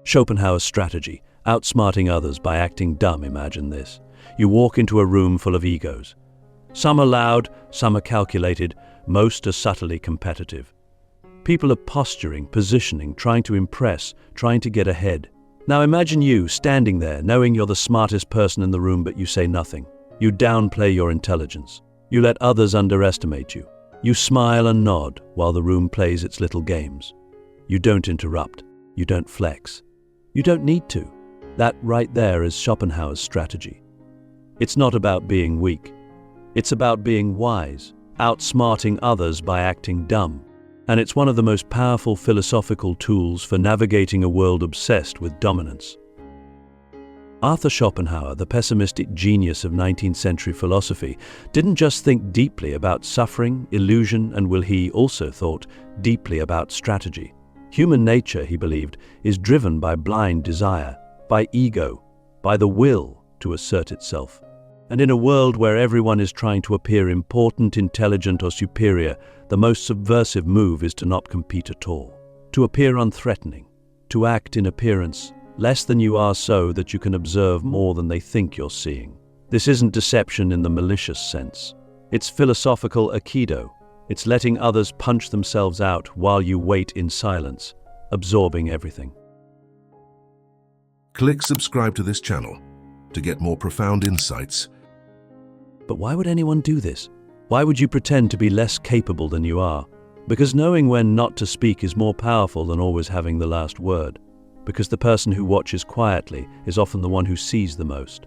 Schopenhauer's strategy, outsmarting others by acting dumb. Imagine this. You walk into a room full of egos. Some are loud, some are calculated, most are subtly competitive. People are posturing, positioning, trying to impress, trying to get ahead. Now imagine you standing there, knowing you're the smartest person in the room, but you say nothing. You downplay your intelligence. You let others underestimate you. You smile and nod while the room plays its little games. You don't interrupt. You don't flex. You don't need to. That right there is Schopenhauer's strategy. It's not about being weak. It's about being wise, outsmarting others by acting dumb. And it's one of the most powerful philosophical tools for navigating a world obsessed with dominance. Arthur Schopenhauer, the pessimistic genius of 19th century philosophy, didn't just think deeply about suffering, illusion, and will. He also thought deeply about strategy. Human nature, he believed, is driven by blind desire, by ego, by the will to assert itself. And in a world where everyone is trying to appear important, intelligent, or superior, the most subversive move is to not compete at all, to appear unthreatening, to act in appearance less than you are so that you can observe more than they think you're seeing. This isn't deception in the malicious sense. It's philosophical aikido. It's letting others punch themselves out while you wait in silence, absorbing everything. Click subscribe to this channel to get more profound insights. But why would anyone do this? Why would you pretend to be less capable than you are? Because knowing when not to speak is more powerful than always having the last word. Because the person who watches quietly is often the one who sees the most.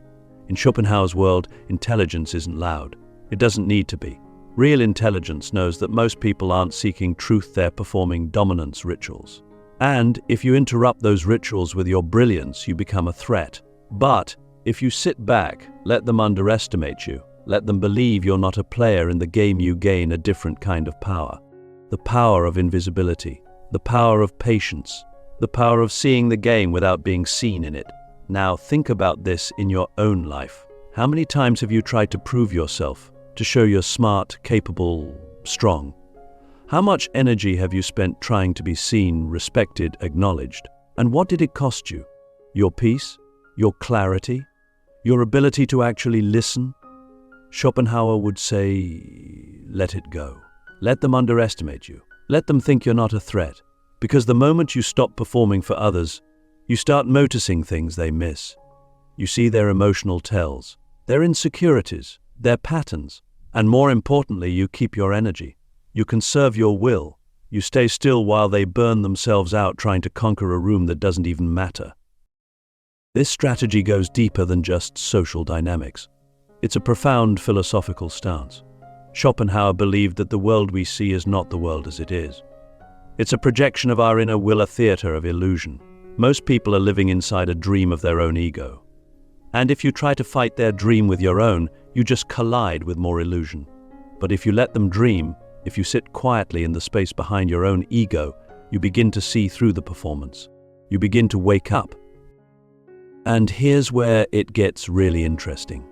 In Schopenhauer's world, intelligence isn't loud. It doesn't need to be. Real intelligence knows that most people aren't seeking truth, they're performing dominance rituals. And if you interrupt those rituals with your brilliance, you become a threat. But if you sit back, let them underestimate you, let them believe you're not a player in the game, you gain a different kind of power. The power of invisibility, the power of patience, the power of seeing the game without being seen in it. Now think about this in your own life. How many times have you tried to prove yourself, to show you're smart, capable, strong? How much energy have you spent trying to be seen, respected, acknowledged? And what did it cost you? Your peace? Your clarity? Your ability to actually listen? Schopenhauer would say, let it go. Let them underestimate you. Let them think you're not a threat. Because the moment you stop performing for others, you start noticing things they miss. You see their emotional tells, their insecurities, their patterns. And more importantly, you keep your energy. You conserve your will. You stay still while they burn themselves out trying to conquer a room that doesn't even matter. This strategy goes deeper than just social dynamics. It's a profound philosophical stance. Schopenhauer believed that the world we see is not the world as it is. It's a projection of our inner will, a theater of illusion. Most people are living inside a dream of their own ego. And if you try to fight their dream with your own, you just collide with more illusion. But if you let them dream, if you sit quietly in the space behind your own ego, you begin to see through the performance. You begin to wake up. And here's where it gets really interesting.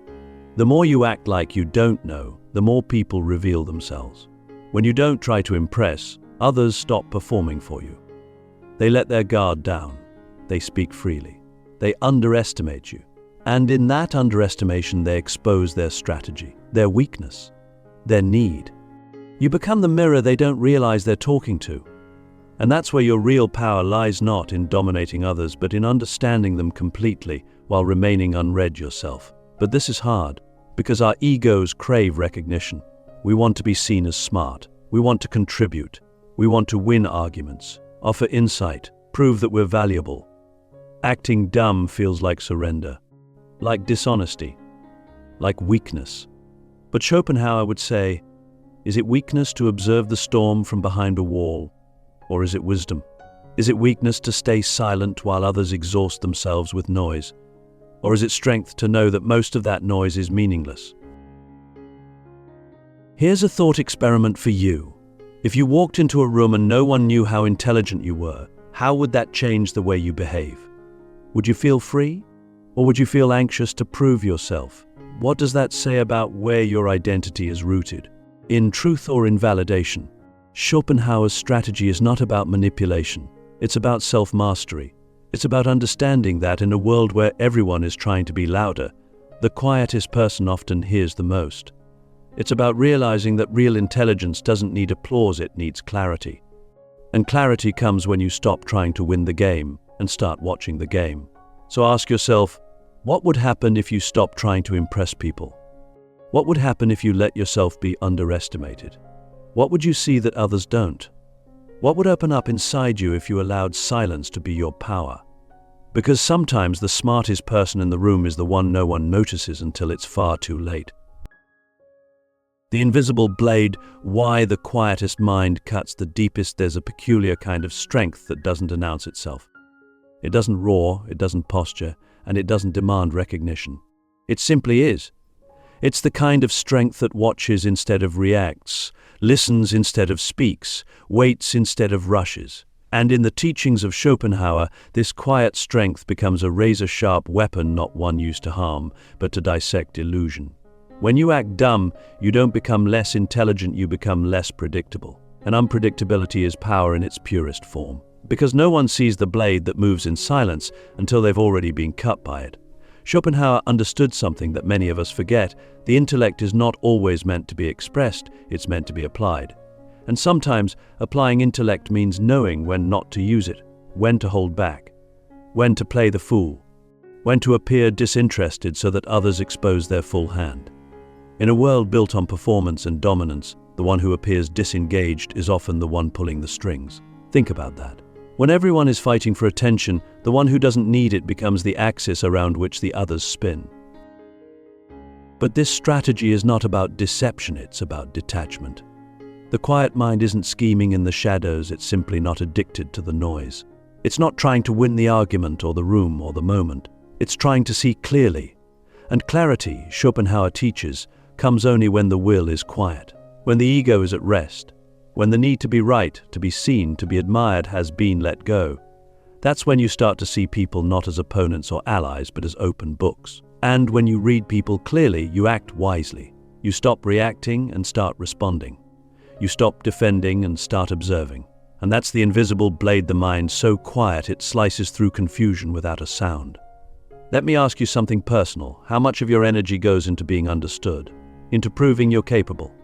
The more you act like you don't know, the more people reveal themselves. When you don't try to impress, others stop performing for you. They let their guard down. They speak freely. They underestimate you. And in that underestimation, they expose their strategy, their weakness, their need. You become the mirror they don't realize they're talking to. And that's where your real power lies, not in dominating others, but in understanding them completely while remaining unread yourself. But this is hard, because our egos crave recognition. We want to be seen as smart. We want to contribute. We want to win arguments, offer insight, prove that we're valuable. Acting dumb feels like surrender, like dishonesty, like weakness. But Schopenhauer would say, is it weakness to observe the storm from behind a wall? Or is it wisdom? Is it weakness to stay silent while others exhaust themselves with noise? Or is it strength to know that most of that noise is meaningless? Here's a thought experiment for you. If you walked into a room and no one knew how intelligent you were, how would that change the way you behave? Would you feel free? Or would you feel anxious to prove yourself? What does that say about where your identity is rooted? In truth or in validation? Schopenhauer's strategy is not about manipulation. It's about self-mastery. It's about understanding that in a world where everyone is trying to be louder, the quietest person often hears the most. It's about realizing that real intelligence doesn't need applause, it needs clarity. And clarity comes when you stop trying to win the game and start watching the game. So ask yourself, what would happen if you stopped trying to impress people? What would happen if you let yourself be underestimated? What would you see that others don't? What would open up inside you if you allowed silence to be your power? Because sometimes the smartest person in the room is the one no one notices until it's far too late. The invisible blade, why the quietest mind cuts the deepest. There's a peculiar kind of strength that doesn't announce itself. It doesn't roar, it doesn't posture, and it doesn't demand recognition. It simply is. It's the kind of strength that watches instead of reacts, listens instead of speaks, waits instead of rushes. And in the teachings of Schopenhauer, this quiet strength becomes a razor-sharp weapon, not one used to harm, but to dissect illusion. When you act dumb, you don't become less intelligent, you become less predictable. And unpredictability is power in its purest form. Because no one sees the blade that moves in silence until they've already been cut by it. Schopenhauer understood something that many of us forget. The intellect is not always meant to be expressed, it's meant to be applied. And sometimes applying intellect means knowing when not to use it, when to hold back, when to play the fool, when to appear disinterested so that others expose their full hand. In a world built on performance and dominance, the one who appears disengaged is often the one pulling the strings. Think about that. When everyone is fighting for attention, the one who doesn't need it becomes the axis around which the others spin. But this strategy is not about deception, it's about detachment. The quiet mind isn't scheming in the shadows, it's simply not addicted to the noise. It's not trying to win the argument or the room or the moment. It's trying to see clearly. And clarity, Schopenhauer teaches, comes only when the will is quiet, when the ego is at rest, when the need to be right, to be seen, to be admired has been let go. That's when you start to see people not as opponents or allies, but as open books. And when you read people clearly, you act wisely. You stop reacting and start responding. You stop defending and start observing. And that's the invisible blade, the mind so quiet it slices through confusion without a sound. Let me ask you something personal. How much of your energy goes into being understood? Into proving you're capable?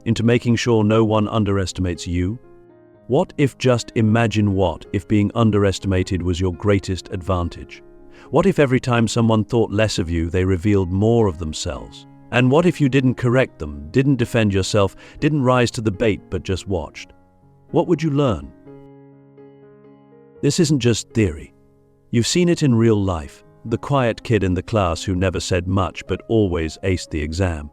Into making sure no one underestimates you? What if being underestimated was your greatest advantage? What if every time someone thought less of you, they revealed more of themselves? And what if you didn't correct them, didn't defend yourself, didn't rise to the bait, but just watched? What would you learn? This isn't just theory. You've seen it in real life. The quiet kid in the class who never said much but always aced the exam.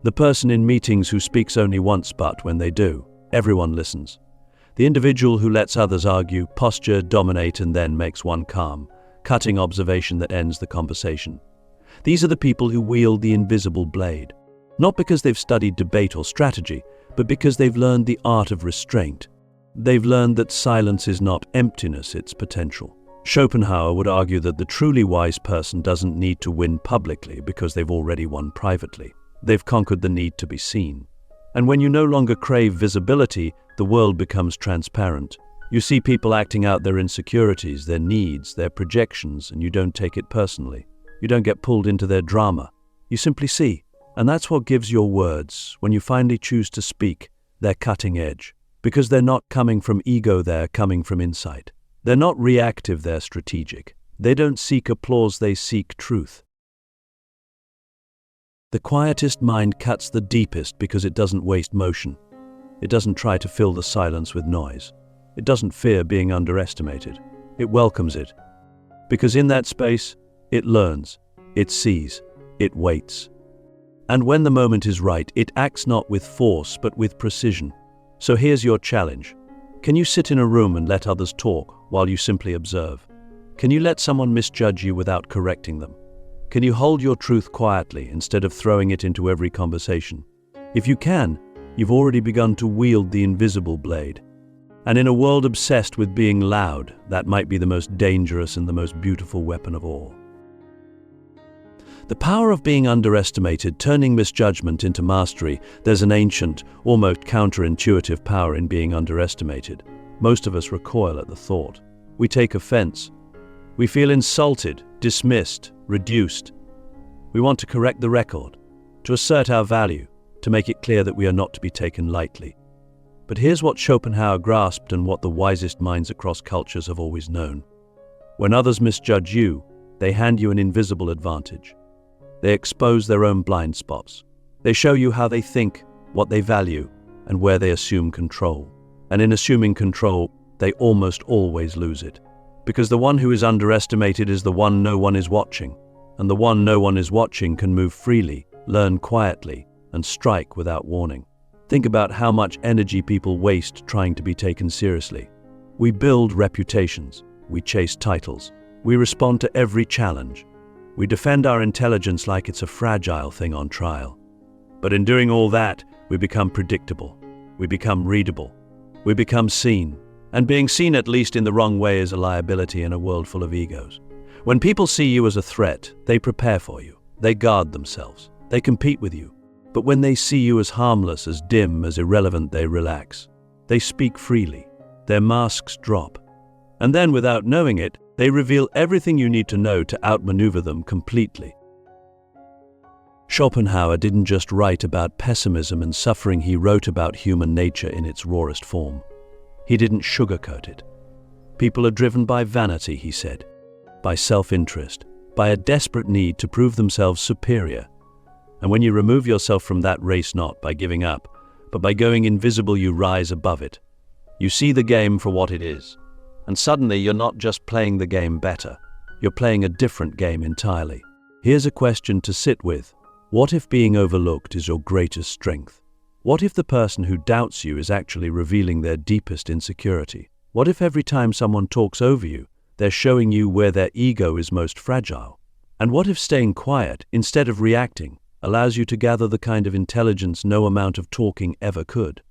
The person in meetings who speaks only once, but when they do, everyone listens. The individual who lets others argue, posture, dominate, and then makes one calm, cutting observation that ends the conversation. These are the people who wield the invisible blade, not because they've studied debate or strategy, but because they've learned the art of restraint. They've learned that silence is not emptiness, it's potential. Schopenhauer would argue that the truly wise person doesn't need to win publicly because they've already won privately. They've conquered the need to be seen. And when you no longer crave visibility, the world becomes transparent. You see people acting out their insecurities, their needs, their projections, and you don't take it personally. You don't get pulled into their drama. You simply see. And that's what gives your words, when you finally choose to speak, their cutting edge. Because they're not coming from ego, they're coming from insight. They're not reactive, they're strategic. They don't seek applause, they seek truth. The quietest mind cuts the deepest because it doesn't waste motion. It doesn't try to fill the silence with noise. It doesn't fear being underestimated. It welcomes it. Because in that space, it learns, it sees, it waits. And when the moment is right, it acts not with force, but with precision. So here's your challenge. Can you sit in a room and let others talk while you simply observe? Can you let someone misjudge you without correcting them? Can you hold your truth quietly instead of throwing it into every conversation? If you can, you've already begun to wield the invisible blade. And in a world obsessed with being loud, that might be the most dangerous and the most beautiful weapon of all. The power of being underestimated, turning misjudgment into mastery. There's an ancient, almost counterintuitive power in being underestimated. Most of us recoil at the thought. We take offense. We feel insulted, dismissed, reduced. We want to correct the record, to assert our value, to make it clear that we are not to be taken lightly. But here's what Schopenhauer grasped and what the wisest minds across cultures have always known. When others misjudge you, they hand you an invisible advantage. They expose their own blind spots. They show you how they think, what they value, and where they assume control. And in assuming control, they almost always lose it. Because the one who is underestimated is the one no one is watching. And the one no one is watching can move freely, learn quietly, and strike without warning. Think about how much energy people waste trying to be taken seriously. We build reputations. We chase titles. We respond to every challenge. We defend our intelligence like it's a fragile thing on trial. But in doing all that, we become predictable. We become readable. We become seen. And being seen, at least in the wrong way, is a liability in a world full of egos. When people see you as a threat, they prepare for you. They guard themselves. They compete with you. But when they see you as harmless, as dim, as irrelevant, they relax. They speak freely. Their masks drop. And then, without knowing it, they reveal everything you need to know to outmaneuver them completely. Schopenhauer didn't just write about pessimism and suffering, he wrote about human nature in its rawest form. He didn't sugarcoat it. People are driven by vanity, he said, by self-interest, by a desperate need to prove themselves superior. And when you remove yourself from that race, not by giving up, but by going invisible, you rise above it. You see the game for what it is. And suddenly you're not just playing the game better, you're playing a different game entirely. Here's a question to sit with. What if being overlooked is your greatest strength? What if the person who doubts you is actually revealing their deepest insecurity? What if every time someone talks over you, they're showing you where their ego is most fragile? And what if staying quiet, instead of reacting, allows you to gather the kind of intelligence no amount of talking ever could?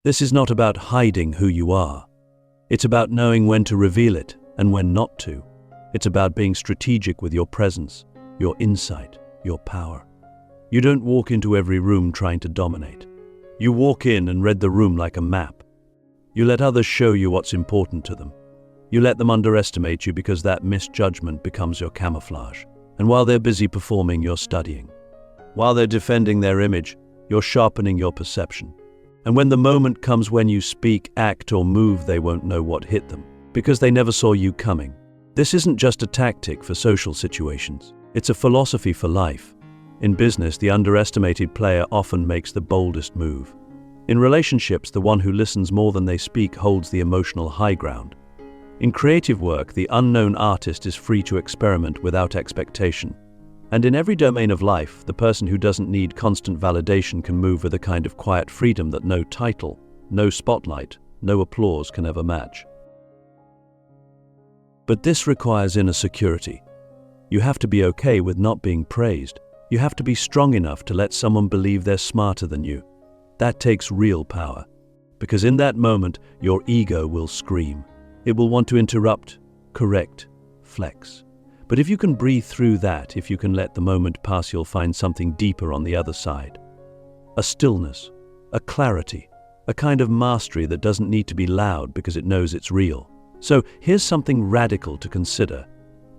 This is not about hiding who you are. It's about knowing when to reveal it and when not to. It's about being strategic with your presence, your insight, your power. You don't walk into every room trying to dominate. You walk in and read the room like a map. You let others show you what's important to them. You let them underestimate you because that misjudgment becomes your camouflage. And while they're busy performing, you're studying. While they're defending their image, you're sharpening your perception. And when the moment comes when you speak, act, or move, they won't know what hit them, because they never saw you coming. This isn't just a tactic for social situations. It's a philosophy for life. In business, the underestimated player often makes the boldest move. In relationships, the one who listens more than they speak holds the emotional high ground. In creative work, the unknown artist is free to experiment without expectation. And in every domain of life, the person who doesn't need constant validation can move with a kind of quiet freedom that no title, no spotlight, no applause can ever match. But this requires inner security. You have to be okay with not being praised. You have to be strong enough to let someone believe they're smarter than you. That takes real power. Because in that moment, your ego will scream. It will want to interrupt, correct, flex. But if you can breathe through that, if you can let the moment pass, you'll find something deeper on the other side. A stillness, a clarity, a kind of mastery that doesn't need to be loud because it knows it's real. So here's something radical to consider.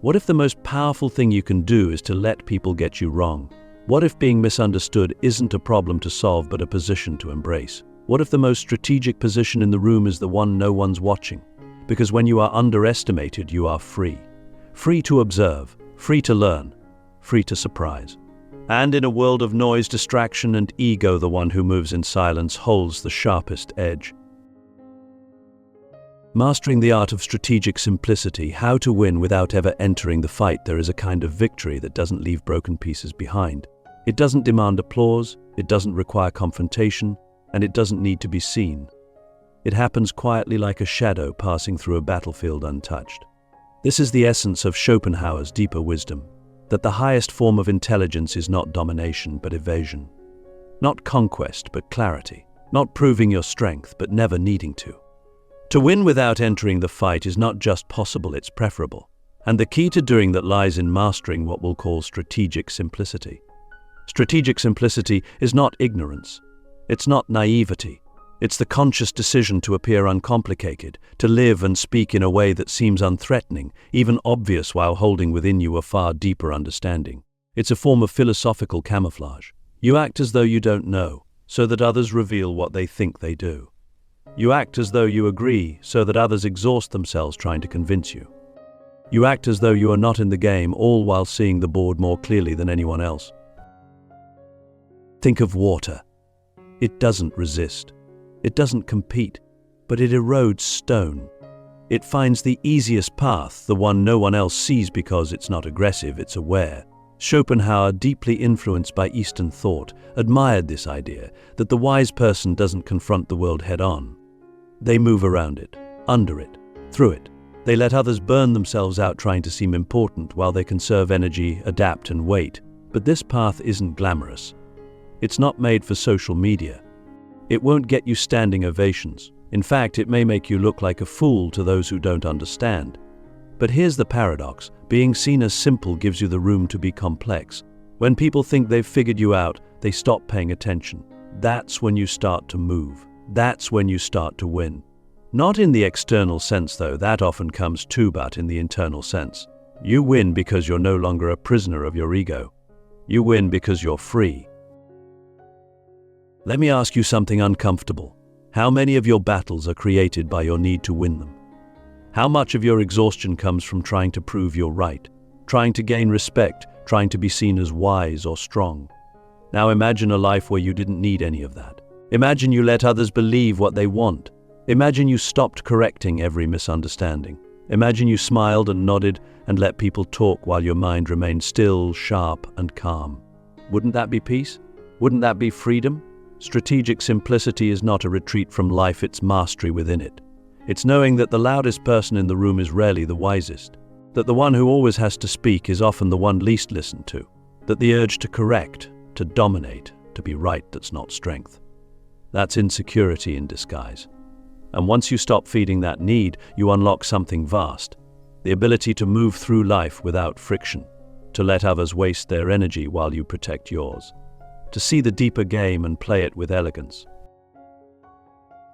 What if the most powerful thing you can do is to let people get you wrong? What if being misunderstood isn't a problem to solve but a position to embrace? What if the most strategic position in the room is the one no one's watching? Because when you are underestimated, you are free. Free to observe, free to learn, free to surprise. And in a world of noise, distraction, and ego, the one who moves in silence holds the sharpest edge. Mastering the art of strategic simplicity, how to win without ever entering the fight. There is a kind of victory that doesn't leave broken pieces behind. It doesn't demand applause, it doesn't require confrontation, and it doesn't need to be seen. It happens quietly like a shadow passing through a battlefield untouched. This is the essence of Schopenhauer's deeper wisdom, that the highest form of intelligence is not domination but evasion. Not conquest but clarity. Not proving your strength but never needing to. To win without entering the fight is not just possible, it's preferable. And the key to doing that lies in mastering what we'll call strategic simplicity. Strategic simplicity is not ignorance. It's not naivety. It's the conscious decision to appear uncomplicated, to live and speak in a way that seems unthreatening, even obvious, while holding within you a far deeper understanding. It's a form of philosophical camouflage. You act as though you don't know, so that others reveal what they think they do. You act as though you agree, so that others exhaust themselves trying to convince you. You act as though you are not in the game, all while seeing the board more clearly than anyone else. Think of water. It doesn't resist. It doesn't compete, but it erodes stone. It finds the easiest path, the one no one else sees, because it's not aggressive, it's aware. Schopenhauer, deeply influenced by Eastern thought, admired this idea that the wise person doesn't confront the world head-on. They move around it, under it, through it. They let others burn themselves out trying to seem important while they conserve energy, adapt and wait. But this path isn't glamorous. It's not made for social media. It won't get you standing ovations. In fact, it may make you look like a fool to those who don't understand. But here's the paradox. Being seen as simple gives you the room to be complex. When people think they've figured you out, they stop paying attention. That's when you start to move. That's when you start to win. Not in the external sense, though, that often comes too, but in the internal sense. You win because you're no longer a prisoner of your ego. You win because you're free. Let me ask you something uncomfortable. How many of your battles are created by your need to win them? How much of your exhaustion comes from trying to prove you're right, trying to gain respect, trying to be seen as wise or strong? Now imagine a life where you didn't need any of that. Imagine you let others believe what they want. Imagine you stopped correcting every misunderstanding. Imagine you smiled and nodded and let people talk while your mind remained still, sharp, and calm. Wouldn't that be peace? Wouldn't that be freedom? Strategic simplicity is not a retreat from life, it's mastery within it. It's knowing that the loudest person in the room is rarely the wisest, that the one who always has to speak is often the one least listened to, that the urge to correct, to dominate, to be right, that's not strength. That's insecurity in disguise. And once you stop feeding that need, you unlock something vast, the ability to move through life without friction, to let others waste their energy while you protect yours, to see the deeper game and play it with elegance.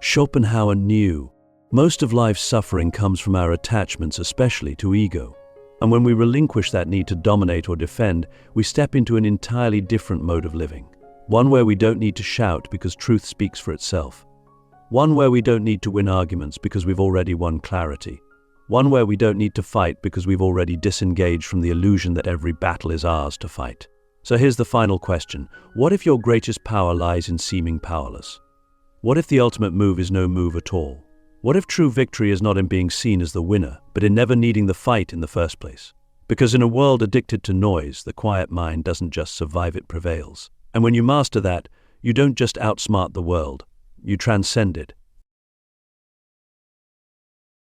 Schopenhauer knew most of life's suffering comes from our attachments, especially to ego. And when we relinquish that need to dominate or defend, we step into an entirely different mode of living. One where we don't need to shout because truth speaks for itself. One where we don't need to win arguments because we've already won clarity. One where we don't need to fight because we've already disengaged from the illusion that every battle is ours to fight. So here's the final question. What if your greatest power lies in seeming powerless? What if the ultimate move is no move at all? What if true victory is not in being seen as the winner, but in never needing the fight in the first place? Because in a world addicted to noise, the quiet mind doesn't just survive, it prevails. And when you master that, you don't just outsmart the world, you transcend it.